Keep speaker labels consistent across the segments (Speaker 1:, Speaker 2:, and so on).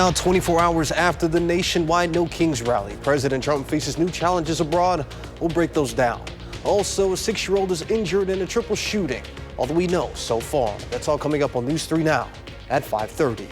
Speaker 1: Now, 24 hours after the nationwide No Kings rally, President Trump faces new challenges abroad. We'll break those down. Also, a 6-year-old is injured in a triple shooting. All that we know so far. That's all coming up on News 3 Now at 5:30.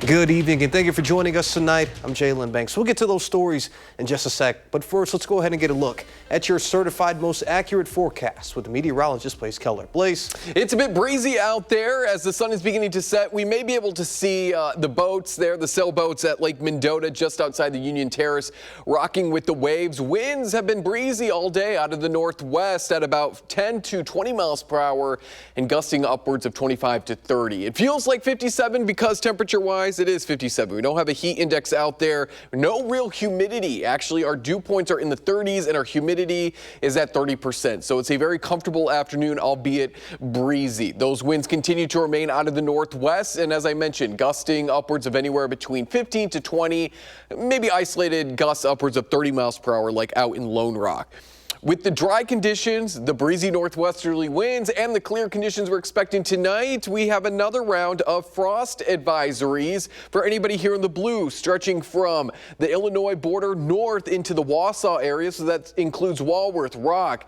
Speaker 1: Good evening and thank you for joining us tonight. I'm Jalen Banks. We'll get to those stories in just a sec. But first, let's go ahead and get a look at your certified most accurate forecast with the meteorologist Blaze Keller. Blaze.
Speaker 2: It's a bit breezy out there as the sun is beginning to set. We may be able to see the boats there, the sailboats at Lake Mendota just outside the Union Terrace, rocking with the waves. Winds have been breezy all day out of the northwest at about 10 to 20 miles per hour and gusting upwards of 25 to 30. It feels like 57 because temperature-wise, it is 57. We don't have a heat index out there. No real humidity. Actually, our dew points are in the 30s and our humidity is at 30%. So it's a very comfortable afternoon, albeit breezy. Those winds continue to remain out of the northwest. And as I mentioned, gusting upwards of anywhere between 15 to 20, maybe isolated gusts upwards of 30 miles per hour like out in Lone Rock. With the dry conditions, the breezy northwesterly winds, and the clear conditions we're expecting tonight, we have another round of frost advisories for anybody here in the blue, stretching from the Illinois border north into the Wausau area. So that includes Walworth, Rock,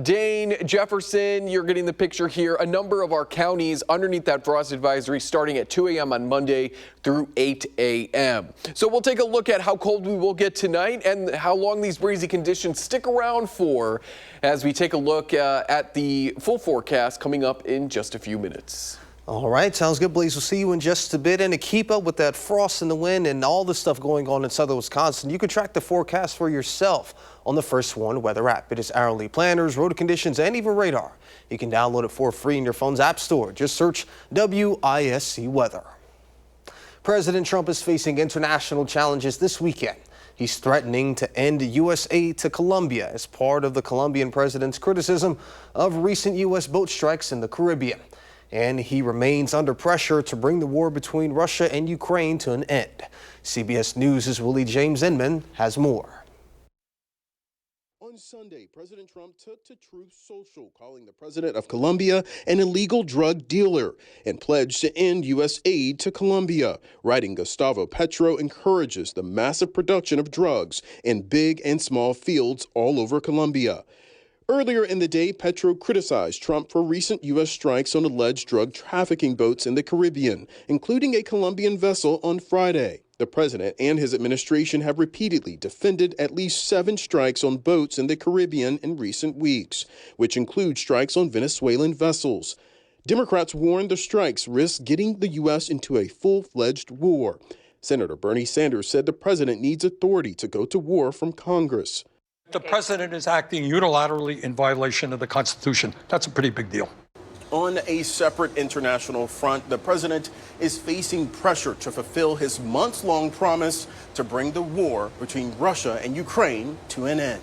Speaker 2: Dane, Jefferson. You're getting the picture here. A number of our counties underneath that frost advisory starting at 2 a.m. on Monday through 8 a.m. So we'll take a look at how cold we will get tonight and how long these breezy conditions stick around for as we take a look at the full forecast coming up in just a few minutes.
Speaker 1: All right, sounds good, Blaze. We'll see you in just a bit. And to keep up with that frost and the wind and all the stuff going on in southern Wisconsin, you can track the forecast for yourself on the First One weather app. It is hourly planners, road conditions, and even radar. You can download it for free in your phone's app store. Just search WISC Weather. President Trump is facing international challenges this weekend. He's threatening to end U.S. aid to Colombia as part of the Colombian president's criticism of recent U.S. boat strikes in the Caribbean. And he remains under pressure to bring the war between Russia and Ukraine to an end. CBS News' Willie James Inman has more.
Speaker 3: On Sunday, President Trump took to Truth Social, calling the president of Colombia an illegal drug dealer and pledged to end U.S. aid to Colombia. Writing Gustavo Petro encourages the massive production of drugs in big and small fields all over Colombia. Earlier in the day, Petro criticized Trump for recent U.S. strikes on alleged drug trafficking boats in the Caribbean, including a Colombian vessel on Friday. The president and his administration have repeatedly defended at least 7 strikes on boats in the Caribbean in recent weeks, which include strikes on Venezuelan vessels. Democrats warn the strikes risk getting the U.S. into a full-fledged war. Senator Bernie Sanders said the president needs authority to go to war from Congress.
Speaker 4: The president is acting unilaterally in violation of the Constitution. That's a pretty big deal.
Speaker 3: On a separate international front, the president is facing pressure to fulfill his months-long promise to bring the war between Russia and Ukraine to an end.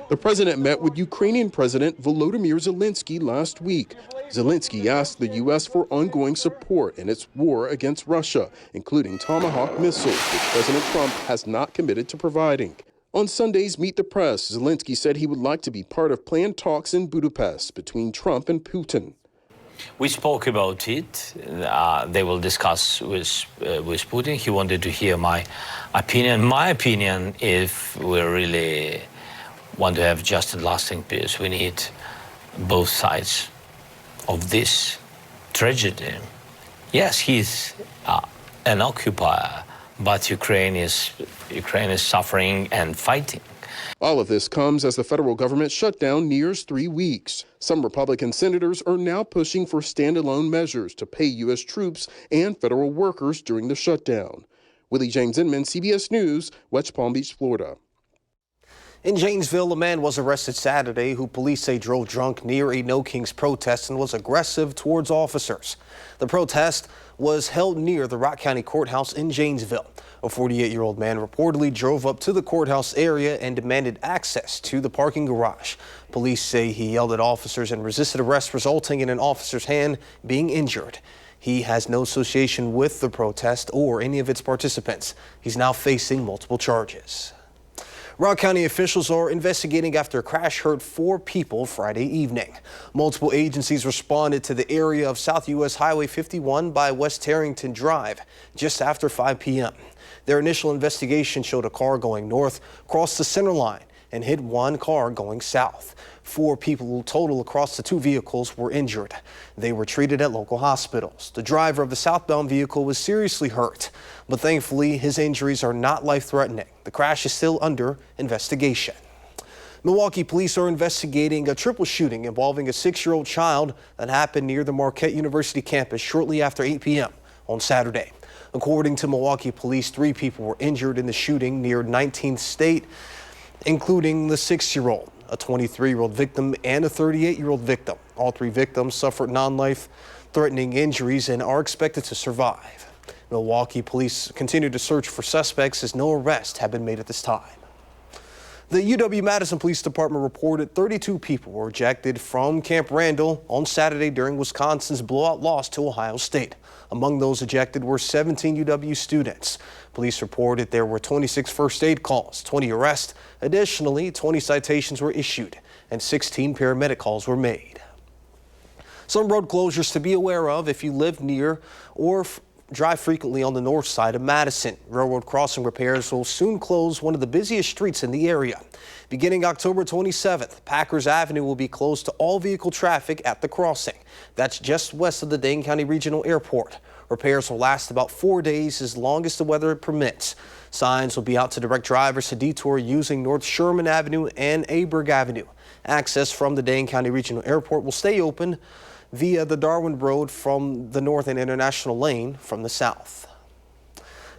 Speaker 3: The president met with Ukrainian President Volodymyr Zelensky last week. Zelensky asked the U.S. for ongoing support in its war against Russia, including Tomahawk missiles, which President Trump has not committed to providing. On Sunday's Meet the Press, Zelensky said he would like to be part of planned talks in Budapest between Trump and Putin.
Speaker 5: We spoke about it. They will discuss with Putin. He wanted to hear my opinion. My opinion, if we really want to have just and lasting peace, we need both sides of this tragedy. Yes, he's an occupier, but Ukraine is suffering and fighting.
Speaker 3: All of this comes as the federal government shutdown nears 3 weeks. Some Republican senators are now pushing for standalone measures to pay U.S. troops and federal workers during the shutdown. Willie James Inman, CBS News, West Palm Beach, Florida.
Speaker 1: In Janesville, a man was arrested Saturday who police say drove drunk near a No Kings protest and was aggressive towards officers. The protest was held near the Rock County Courthouse in Janesville. A 48-year-old man reportedly drove up to the courthouse area and demanded access to the parking garage. Police say he yelled at officers and resisted arrest, resulting in an officer's hand being injured. He has no association with the protest or any of its participants. He's now facing multiple charges. Rock County officials are investigating after a crash hurt 4 people Friday evening. Multiple agencies responded to the area of South U.S. Highway 51 by West Tarrington Drive just after 5 p.m. Their initial investigation showed a car going north crossed the center line and hit one car going south. 4 people total across the 2 vehicles were injured. They were treated at local hospitals. The driver of the southbound vehicle was seriously hurt, but thankfully his injuries are not life-threatening. The crash is still under investigation. Milwaukee police are investigating a triple shooting involving a 6-year-old child that happened near the Marquette University campus shortly after 8 p.m. on Saturday. According to Milwaukee police, 3 people were injured in the shooting near 19th State, including the 6-year-old, a 23-year-old victim, and a 38-year-old victim. All 3 victims suffered non-life-threatening injuries and are expected to survive. Milwaukee police continue to search for suspects as no arrests have been made at this time. The UW-Madison Police Department reported 32 people were ejected from Camp Randall on Saturday during Wisconsin's blowout loss to Ohio State. Among those ejected were 17 UW students. Police reported there were 26 first aid calls, 20 arrests. Additionally, 20 citations were issued and 16 paramedic calls were made. Some road closures to be aware of if you live near or drive frequently on the north side of Madison. Railroad crossing repairs will soon close one of the busiest streets in the area. Beginning October 27th, Packers Avenue will be closed to all vehicle traffic at the crossing. That's just west of the Dane County Regional Airport. Repairs will last about 4 days, as long as the weather permits. Signs will be out to direct drivers to detour using North Sherman Avenue and Aberg Avenue. Access from the Dane County Regional Airport will stay open via the Darwin Road from the north and International Lane from the south.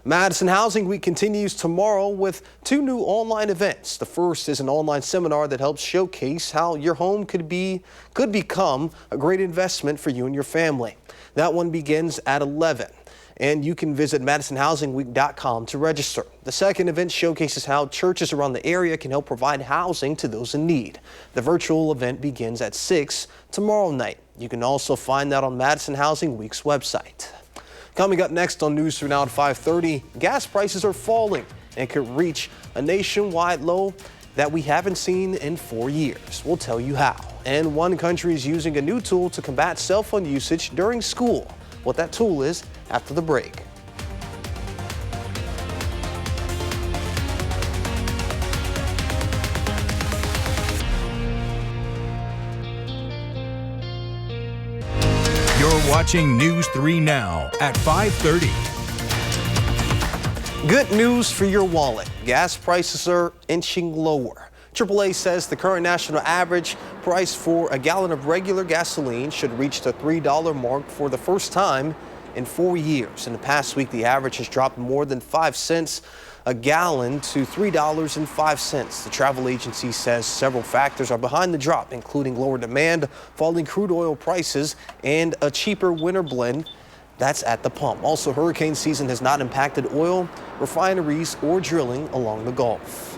Speaker 1: Madison Housing Week continues tomorrow with 2 new online events. The first is an online seminar that helps showcase how your home could become a great investment for you and your family. That one begins at 11, and you can visit MadisonHousingWeek.com to register. The second event showcases how churches around the area can help provide housing to those in need. The virtual event begins at 6 tomorrow night. You can also find that on Madison Housing Week's website. Coming up next on News 3 Now at 5:30, gas prices are falling and could reach a nationwide low that we haven't seen in 4 years. We'll tell you how. And one country is using a new tool to combat cell phone usage during school. What that tool is after the break.
Speaker 6: You're watching News 3 Now at 5:30.
Speaker 1: Good news for your wallet. Gas prices are inching lower. AAA says the current national average price for a gallon of regular gasoline should reach the $3 mark for the first time in 4 years. In the past week, the average has dropped more than 5 cents a gallon to $3.05. The travel agency says several factors are behind the drop, including lower demand, falling crude oil prices, and a cheaper winter blend that's at the pump. Also, hurricane season has not impacted oil refineries or drilling along the Gulf.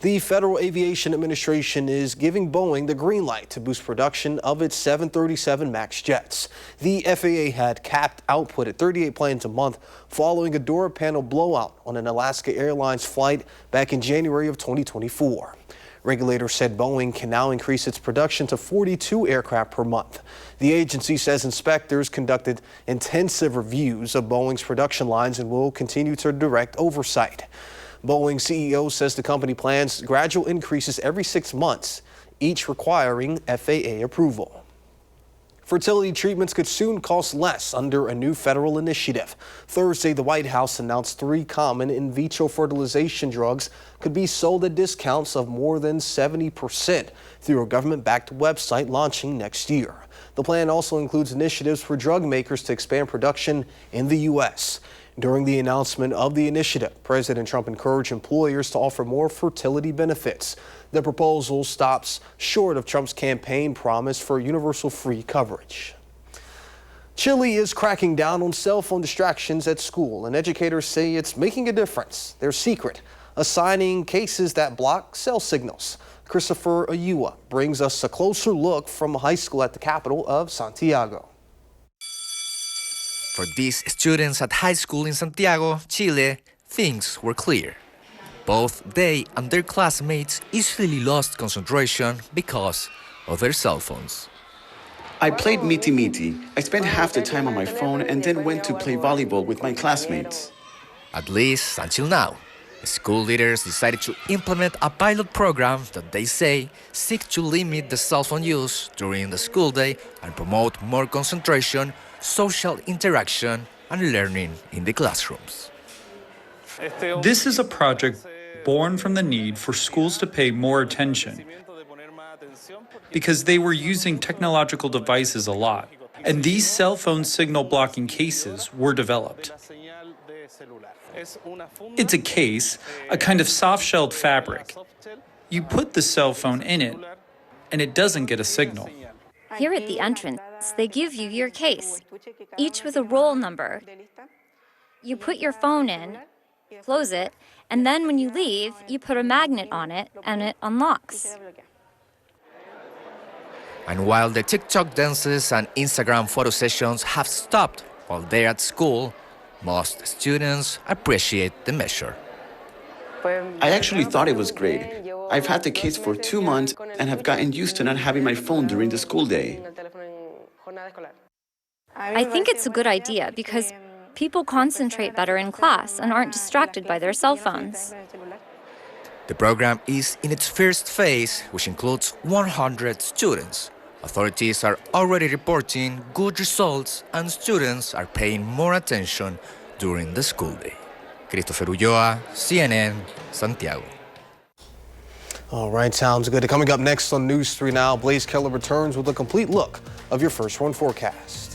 Speaker 1: The Federal Aviation Administration is giving Boeing the green light to boost production of its 737 MAX jets. The FAA had capped output at 38 planes a month following a door panel blowout on an Alaska Airlines flight back in January of 2024. Regulators said Boeing can now increase its production to 42 aircraft per month. The agency says inspectors conducted intensive reviews of Boeing's production lines and will continue to direct oversight. Boeing CEO says the company plans gradual increases every 6 months, each requiring FAA approval. Fertility treatments could soon cost less under a new federal initiative. Thursday, the White House announced 3 common in vitro fertilization drugs could be sold at discounts of more than 70% through a government-backed website launching next year. The plan also includes initiatives for drug makers to expand production in the U.S. During the announcement of the initiative, President Trump encouraged employers to offer more fertility benefits. The proposal stops short of Trump's campaign promise for universal free coverage. Chile is cracking down on cell phone distractions at school, and educators say it's making a difference. Their secret, assigning cases that block cell signals. Christopher Ayua brings us a closer look from a high school at the capital of Santiago.
Speaker 7: For these students at high school in Santiago, Chile, things were clear. Both they and their classmates easily lost concentration because of their cell phones.
Speaker 8: I played Miti Miti. I spent half the time on my phone and then went to play volleyball with my classmates.
Speaker 7: At least until now. School leaders decided to implement a pilot program that they say seeks to limit the cell phone use during the school day and promote more concentration, social interaction, and learning in the classrooms.
Speaker 9: This is a project born from the need for schools to pay more attention because they were using technological devices a lot, and these cell phone signal blocking cases were developed. It's a case, a kind of soft-shelled fabric. You put the cell phone in it, and it doesn't get a signal.
Speaker 10: Here at the entrance, they give you your case, each with a roll number. You put your phone in, close it, and then when you leave, you put a magnet on it, and it unlocks.
Speaker 7: And while the TikTok dances and Instagram photo sessions have stopped while they're at school, most students appreciate the measure.
Speaker 8: I actually thought it was great. I've had the case for 2 months and have gotten used to not having my phone during the school day.
Speaker 10: I think it's a good idea because people concentrate better in class and aren't distracted by their cell phones.
Speaker 7: The program is in its first phase, which includes 100 students. Authorities are already reporting good results and students are paying more attention during the school day. Christopher Ulloa, CNN, Santiago.
Speaker 1: All right, sounds good. Coming up next on News 3 Now, Blaze Keller returns with a complete look of your first run forecast.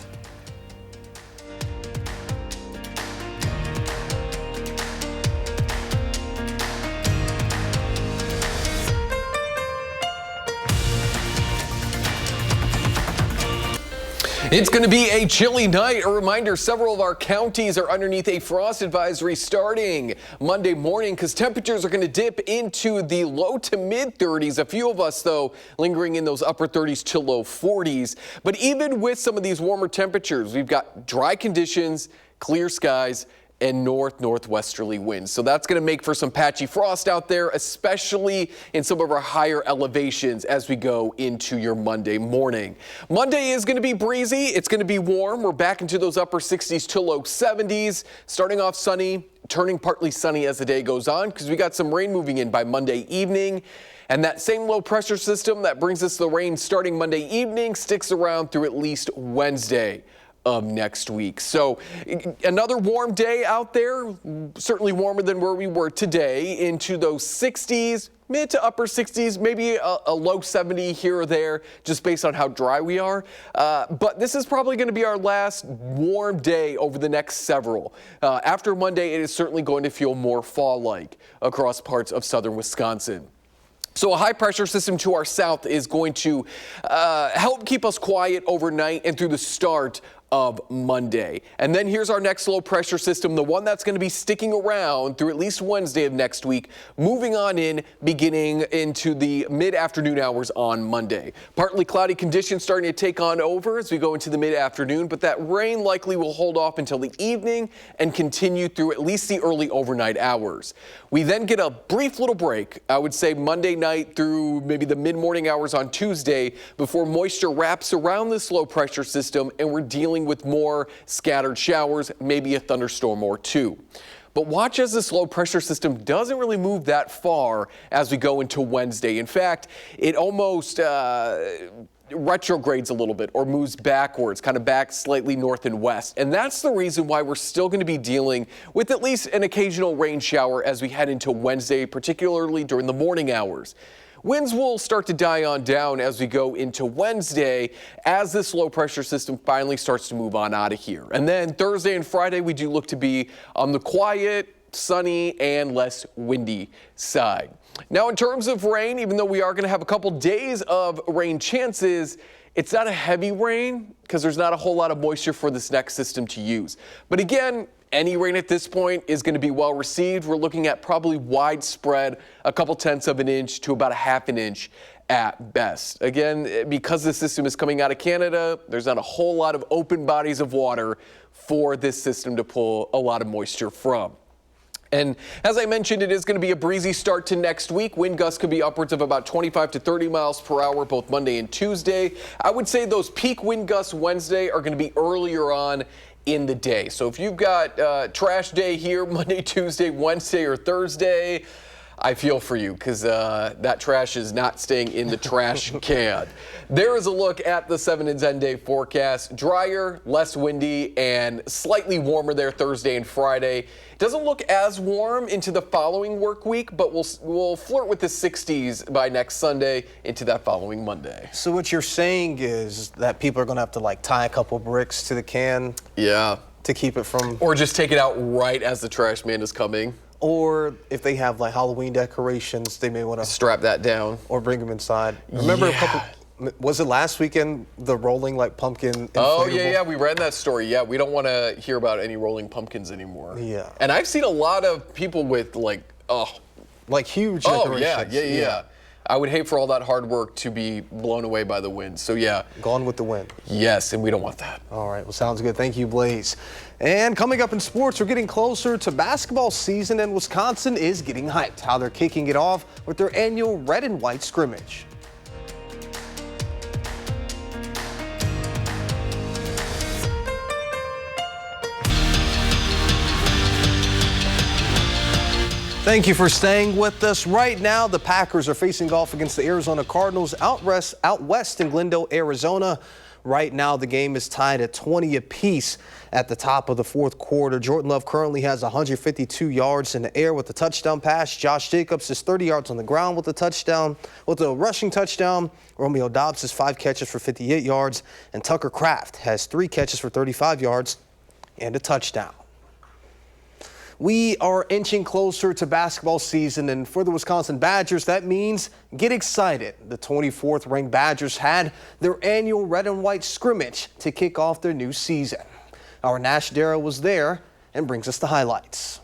Speaker 2: It's going to be a chilly night. A reminder, several of our counties are underneath a frost advisory starting Monday morning because temperatures are going to dip into the low to mid 30s. A few of us, though, lingering in those upper 30s to low 40s. But even with some of these warmer temperatures, we've got dry conditions, clear skies, and northwesterly winds. So that's going to make for some patchy frost out there, especially in some of our higher elevations as we go into your Monday morning. Monday is going to be breezy. It's going to be warm. We're back into those upper 60s to low 70s. Starting off sunny, turning partly sunny as the day goes on because we got some rain moving in by Monday evening. And that same low pressure system that brings us the rain starting Monday evening sticks around through at least Wednesday of next week. So another warm day out there, certainly warmer than where we were today, into those 60s, mid to upper 60s, maybe a low 70 here or there, just based on how dry we are. But this is probably going to be our last warm day over the next several. After Monday, it is certainly going to feel more fall-like across parts of southern Wisconsin. So a high pressure system to our south is going to help keep us quiet overnight and through the start of Monday. And then here's our next low pressure system, the one that's going to be sticking around through at least Wednesday of next week, moving on in, beginning into the mid-afternoon hours on Monday. Partly cloudy conditions starting to take on over as we go into the mid-afternoon, but that rain likely will hold off until the evening and continue through at least the early overnight hours. We then get a brief little break, I would say Monday night through maybe the mid-morning hours on Tuesday, before moisture wraps around this low pressure system and we're dealing with more scattered showers, maybe a thunderstorm or two. But watch as this low pressure system doesn't really move that far as we go into Wednesday. In fact, it almost retrogrades a little bit or moves backwards, kind of back slightly north and west. And that's the reason why we're still going to be dealing with at least an occasional rain shower as we head into Wednesday, particularly during the morning hours. Winds will start to die on down as we go into Wednesday as this low pressure system finally starts to move on out of here. And then Thursday and Friday, we do look to be on the quiet, sunny, and less windy side. Now, in terms of rain, even though we are going to have a couple days of rain chances, it's not a heavy rain because there's not a whole lot of moisture for this next system to use. But again, any rain at this point is going to be well received. We're looking at probably widespread, a couple tenths of an inch to about a half an inch at best. Again, because the system is coming out of Canada, there's not a whole lot of open bodies of water for this system to pull a lot of moisture from. And as I mentioned, it is going to be a breezy start to next week. Wind gusts could be upwards of about 25 to 30 miles per hour both Monday and Tuesday. I would say those peak wind gusts Wednesday are going to be earlier on in the day. So if you've got trash day here Monday, Tuesday, Wednesday, or Thursday, I feel for you because that trash is not staying in the trash can. There is a look at the 7 and 10 day forecast. Drier, less windy, and slightly warmer there Thursday and Friday. It doesn't look as warm into the following work week, but we'll flirt with the 60s by next Sunday into that following Monday.
Speaker 1: So what you're saying is that people are going to have to like tie a couple bricks to the can?
Speaker 2: Yeah.
Speaker 1: To keep it from...
Speaker 2: Or just take it out right as the trash man is coming.
Speaker 1: Or if they have like Halloween decorations, they may want to
Speaker 2: strap that down
Speaker 1: or bring them inside. Remember a couple, was it last weekend, the rolling like pumpkin inflatable?
Speaker 2: Oh, yeah, we read that story. Yeah, we don't want to hear about any rolling pumpkins anymore.
Speaker 1: Yeah.
Speaker 2: And I've seen a lot of people with like
Speaker 1: huge decorations.
Speaker 2: Yeah. I would hate for all that hard work to be blown away by the wind. So, yeah.
Speaker 1: Gone with the wind.
Speaker 2: Yes, and we don't want that.
Speaker 1: All right, well, sounds good. Thank you, Blaze. And coming up in sports, we're getting closer to basketball season, and Wisconsin is getting hyped. How they're kicking it off with their annual red and white scrimmage. Thank you for staying with us. Right now, the Packers are facing off against the Arizona Cardinals out west in Glendale, Arizona. Right now, the game is tied at 20 apiece at the top of the fourth quarter. Jordan Love currently has 152 yards in the air with a touchdown pass. Josh Jacobs is 30 yards on the ground with a rushing touchdown. Romeo Dobbs has 5 catches for 58 yards. And Tucker Kraft has 3 catches for 35 yards and a touchdown. We are inching closer to basketball season, and for the Wisconsin Badgers, that means get excited. The 24th ranked Badgers had their annual red and white scrimmage to kick off their new season. Our Nash Darrow was there and brings us the highlights.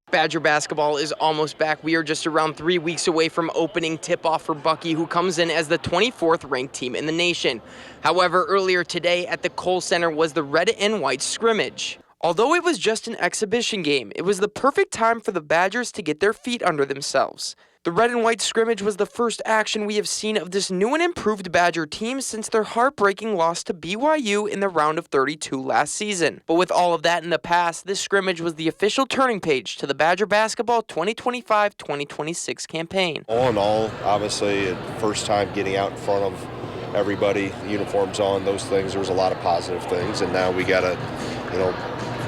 Speaker 11: Badger basketball is almost back. We are just around 3 weeks away from opening tip-off for Bucky, who comes in as the 24th ranked team in the nation. However, earlier today at the Kohl Center was the red and white scrimmage. Although it was just an exhibition game, it was the perfect time for the Badgers to get their feet under themselves. The red and white scrimmage was the first action we have seen of this new and improved Badger team since their heartbreaking loss to BYU in the round of 32 last season. But with all of that in the past, this scrimmage was the official turning page to the Badger basketball 2025-2026 campaign.
Speaker 12: All in all, obviously, first time getting out in front of everybody, uniforms on, those things, there was a lot of positive things, and now we got to,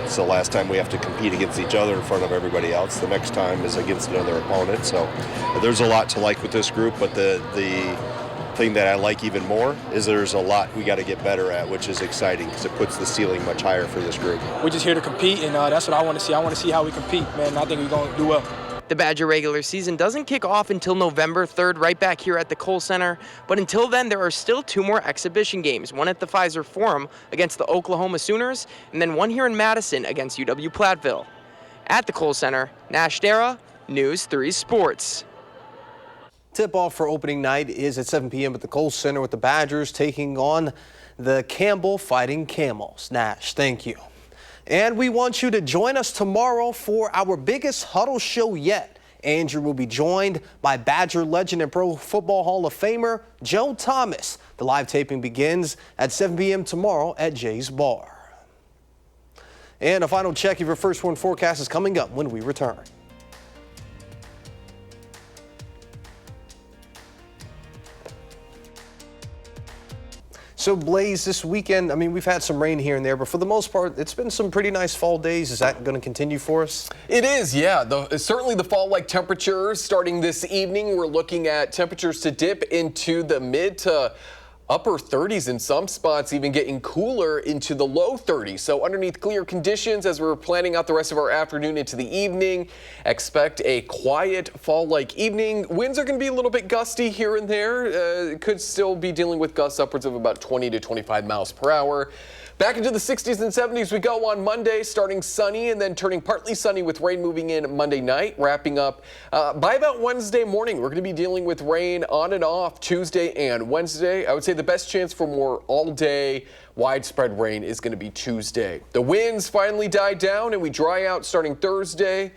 Speaker 12: it's the last time we have to compete against each other in front of everybody else. The next time is against another opponent. So there's a lot to like with this group, but the thing that I like even more is there's a lot we got to get better at, which is exciting because it puts the ceiling much higher for this group.
Speaker 13: We're just here to compete, and that's what I want to see. I want to see how we compete, man. I think we're going to do well.
Speaker 11: The Badger regular season doesn't kick off until November 3rd, right back here at the Kohl Center. But until then, there are still 2 more exhibition games, one at the Pfizer Forum against the Oklahoma Sooners, and then one here in Madison against UW-Platteville. At the Kohl Center, Nash Darrow, News 3 Sports.
Speaker 1: Tip-off for opening night is at 7 p.m. at the Kohl Center with the Badgers taking on the Campbell Fighting Camels. Nash, thank you. And we want you to join us tomorrow for our biggest huddle show yet. Andrew will be joined by Badger legend and Pro Football Hall of Famer Joe Thomas. The live taping begins at 7 p.m. tomorrow at Jay's Bar. And a final check of your first one forecast is coming up when we return. So, Blaze, this weekend, we've had some rain here and there, but for the most part, it's been some pretty nice fall days. Is that going to continue for us?
Speaker 2: It is, yeah. Certainly the fall-like temperatures starting this evening. We're looking at temperatures to dip into the mid to upper 30s in some spots, even getting cooler into the low 30s. So underneath clear conditions as we're planning out the rest of our afternoon into the evening, expect a quiet fall-like evening. Winds are going to be a little bit gusty here and there. Could still be dealing with gusts upwards of about 20 to 25 miles per hour. Back into the 60s and 70s we go on Monday, starting sunny and then turning partly sunny with rain moving in Monday night, wrapping up by about Wednesday morning. We're going to be dealing with rain on and off Tuesday and Wednesday. I would say the best chance for more all-day widespread rain is going to be Tuesday. The winds finally die down and we dry out starting Thursday.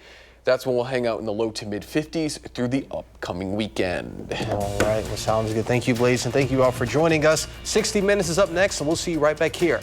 Speaker 2: That's when we'll hang out in the low to mid 50s through the upcoming weekend.
Speaker 1: All right, well, sounds good. Thank you, Blaze, and thank you all for joining us. 60 Minutes is up next, and we'll see you right back here